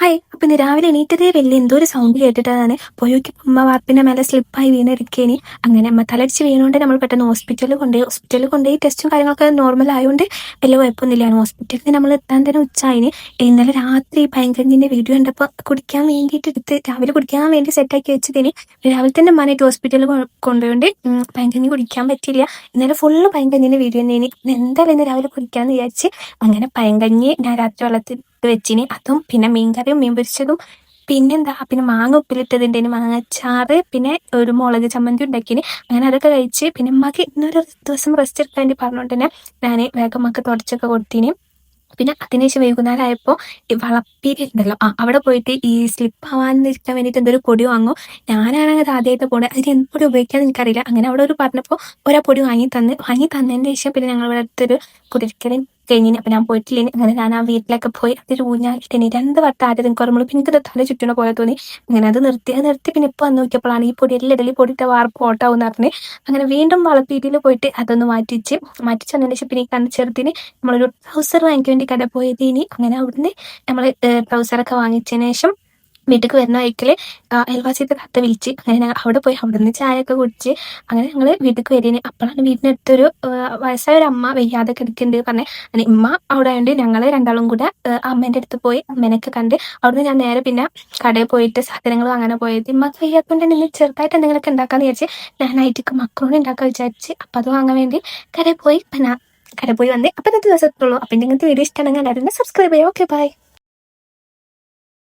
Hi. അപ്പൊ ഇന്ന് രാവിലെ എണീറ്റതേ വലിയ എന്തോ ഒരു സൗണ്ട് കേട്ടിട്ടാണ് പോയോക്കി ഉമ്മ വാർപ്പിന്റെ മേലെ സ്ലിപ്പായി വീണിരിക്കേനി. അങ്ങനെ അമ്മ തലടിച്ച് വീണുകൊണ്ട് നമ്മൾ പെട്ടെന്ന് ഹോസ്പിറ്റലിൽ കൊണ്ടുപോയി ടെസ്റ്റും കാര്യങ്ങളൊക്കെ നോർമൽ ആയതുകൊണ്ട് വലിയ കുഴപ്പമൊന്നുമില്ല. ഹോസ്പിറ്റലിൽ നമ്മൾ എത്താൻ തന്നെ ഉച്ചയായിന്. ഇന്നലെ രാത്രി പയങ്കഞ്ഞിന്റെ വീഡിയോ കണ്ടപ്പോൾ കുടിക്കാൻ വേണ്ടിയിട്ട് എടുത്ത് രാവിലെ കുടിക്കാൻ വേണ്ടി സെറ്റാക്കി വെച്ചതിന് രാവിലെ തന്നെ ഉമ്മാനായിട്ട് ഹോസ്പിറ്റലിൽ കൊണ്ടുപോയോണ്ട് പയങ്കഞ്ഞി കുടിക്കാൻ പറ്റില്ല. ഇന്നലെ ഫുള്ള് പയങ്കഞ്ഞിന്റെ വീഡിയോ തന്നെയാണ്. എന്തായാലും ഇന്ന് രാവിലെ കുടിക്കാന്ന് വിചാരിച്ച് അങ്ങനെ പയങ്കഞ്ഞി ഞാൻ രാത്രി വെള്ളത്തിൽ വെച്ചിന്. അതും പിന്നെ മീൻകറിയും മീൻ പൊരിച്ചതും പിന്നെന്താ പിന്നെ മാങ്ങ ഉപ്പിലിട്ടതിൻ്റെ മാങ്ങാച്ചാറ് പിന്നെ ഒരു മുളക് ചമ്മന്തി ഉണ്ടാക്കിന്. അങ്ങനെ അതൊക്കെ കഴിച്ച് പിന്നെ ഉമ്മാക്ക് ഇന്നൊരു ദിവസം റെസ്റ്റ് എടുക്കാൻ വേണ്ടി പറഞ്ഞുകൊണ്ട് തന്നെ ഞാൻ വേഗം ഉമ്മക്ക് തുടച്ചൊക്കെ കൊടുത്തിന്. പിന്നെ അതിനുശേഷം വൈകുന്നേരം ആയപ്പോൾ ഈ വളപ്പീര് ഉണ്ടല്ലോ അവിടെ പോയിട്ട് ഈ സ്ലിപ്പ് ആവാതിരിക്കാൻ വേണ്ടിയിട്ട് എന്തൊരു പൊടി വാങ്ങും. ഞാനാണെങ്കിൽ അത് ആദ്യമായിട്ട് പോണത്, അതിന് എന്ത് പൊടി ഉപയോഗിക്കാന്ന് എനിക്കറിയില്ല. അങ്ങനെ അവിടെ ഒരു പറഞ്ഞപ്പോൾ ഒരാ പൊടി വാങ്ങി തന്നതിന് ശേഷം പിന്നെ ഞങ്ങൾ ഇവിടെ അടുത്തൊരു കുടിരിക്കലും കഴിഞ്ഞിന്. അപ്പം ഞാൻ പോയിട്ടില്ലേന്. അങ്ങനെ ഞാൻ ആ വീട്ടിലൊക്കെ പോയി അതൊരു ഊഞ്ഞാലിട്ടേന് 2 വട്ടം ആദ്യം കുറയുമ്പോൾ പിന്നെ എനിക്ക് തല ചുറ്റണ പോലെ തോന്നി. അങ്ങനെ അത് നിർത്തി പിന്നെ ഇപ്പോൾ വന്ന് നോക്കിയപ്പോഴാണ് ഈ പൊടിയെല്ലാം ഇടയിൽ പൊടിയിട്ട് വാർപ്പ് ഓട്ടാവും എന്ന് പറഞ്ഞ് അങ്ങനെ വീണ്ടും വളപ്പീരിയിൽ പോയിട്ട് അതൊന്ന് മാറ്റിച്ച് വന്നതിന് ശേഷം പിന്നെ ഈ കണ്ണ് ചെറുതിന് നമ്മളൊരു ട്രൗസർ വാങ്ങിക്കാൻ വേണ്ടി കട പോയതിന്. അങ്ങനെ അവിടുന്ന് നമ്മൾ ട്രൗസറൊക്കെ വാങ്ങിച്ചതിന് ശേഷം വീട്ടിലേക്ക് വരുന്ന വഴിക്കൽ അയൽവാസിയത്തെ കത്ത വിളിച്ച് അങ്ങനെ ഞങ്ങൾ അവിടെ പോയി അവിടുന്ന് ചായയൊക്കെ കുടിച്ച് അങ്ങനെ ഞങ്ങൾ വീട്ടിലേക്ക് വരികയാണ്. അപ്പോഴാണ് വീടിനടുത്തൊരു വയസ്സായ ഒരു അമ്മ വയ്യാതെ കിടക്കുന്നുണ്ട് പറഞ്ഞത്. അങ്ങനെ ഉമ്മ അവിടെ ഉണ്ട്. ഞങ്ങൾ രണ്ടാളും കൂടെ അമ്മേൻ്റെ അടുത്ത് പോയി അമ്മേനൊക്കെ കണ്ട് അവിടുന്ന് ഞാൻ നേരെ പിന്നെ കടയിൽ പോയിട്ട് സാധനങ്ങൾ വാങ്ങാൻ പോയത്. ഉമ്മക്ക് വയ്യാത്തതുകൊണ്ട് തന്നെ ചെറുതായിട്ട് എന്തെങ്കിലുമൊക്കെ ഉണ്ടാക്കാമെന്ന് വിചാരിച്ച് ഞാനായിട്ട് മക്രോണി ഉണ്ടാക്കാൻ വിചാരിച്ച് അപ്പം അത് വാങ്ങാൻ വേണ്ടി കടയിൽ പോയി. പിന്നെ കടയിൽ പോയി വന്ന് അപ്പം ഇന്നത്തെ ദിവസത്തുള്ളൂ. അപ്പം ഇങ്ങനത്തെ വീഡിയോ ഇഷ്ടമാണെങ്കിൽ എല്ലാവരും സബ്സ്ക്രൈബ് ചെയ്യുക. Okay bye.